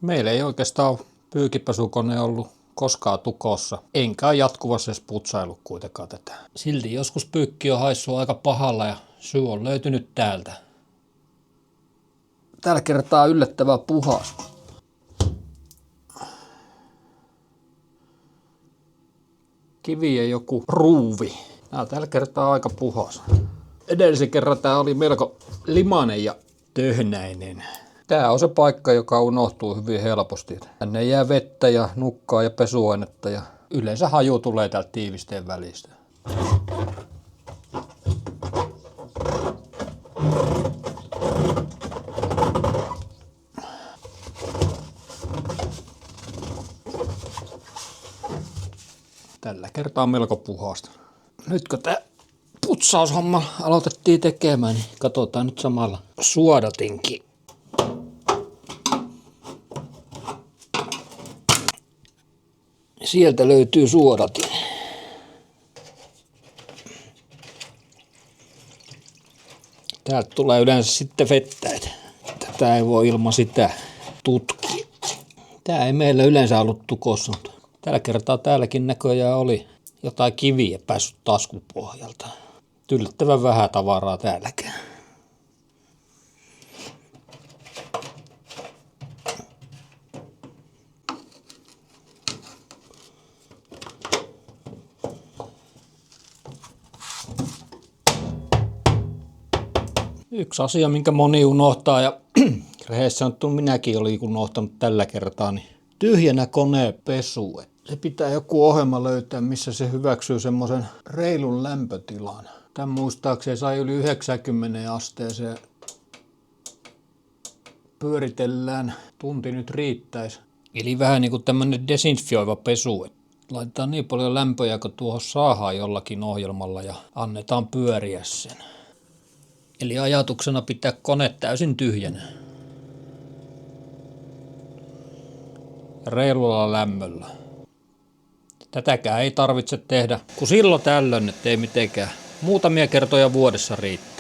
Meillä ei oikeastaan ole pyykinpesukone ollut koskaan tukossa, enkä ole jatkuvasti edes putsailu kuitenkaan tätä. Silti joskus pyykki on haissut aika pahalla ja syy on löytynyt täältä. Tällä kertaa yllättävän puhas. Kivi ja joku ruuvi. Tää on tällä kertaa aika puhas. Edellisen kerran tää oli melko limainen ja töhnäinen. Tää on se paikka, joka unohtuu hyvin helposti. Tänne jää vettä ja nukkaa ja pesuainetta ja yleensä haju tulee täältä tiivisteen välistä. Tällä kertaa melko puhasta. Nyt kun tää putsaushomma aloitettiin tekemään, niin katsotaan nyt samalla suodatinkin. Sieltä löytyy suodatin. Täältä tulee yleensä sitten vettä, että tätä ei voi ilman sitä tutkia. Tää ei meillä yleensä ollut tukossa, mutta tällä kertaa täälläkin näköjään oli jotain kiviä päässyt taskun pohjalta. Yllättävän vähän tavaraa täälläkään. Yksi asia, minkä moni unohtaa, ja rehellisesti sanottu minäkin olin unohtanut tällä kertaa, niin tyhjänä konepesu. Se pitää joku ohjelma löytää, missä se hyväksyy semmoisen reilun lämpötilan. Tän muistaakseni sai yli 90 asteeseen. Pyöritellään, tunti nyt riittäisi. Eli vähän niin kuin tämmönen desinfioiva pesu. Laitetaan niin paljon lämpöjä, kun tuohon saadaan jollakin ohjelmalla ja annetaan pyöriä sen. Eli ajatuksena pitää kone täysin tyhjänä. Reilulla lämmöllä. Tätäkään ei tarvitse tehdä, kun silloin tällöin, ettei mitenkään. Muutamia kertoja vuodessa riittää.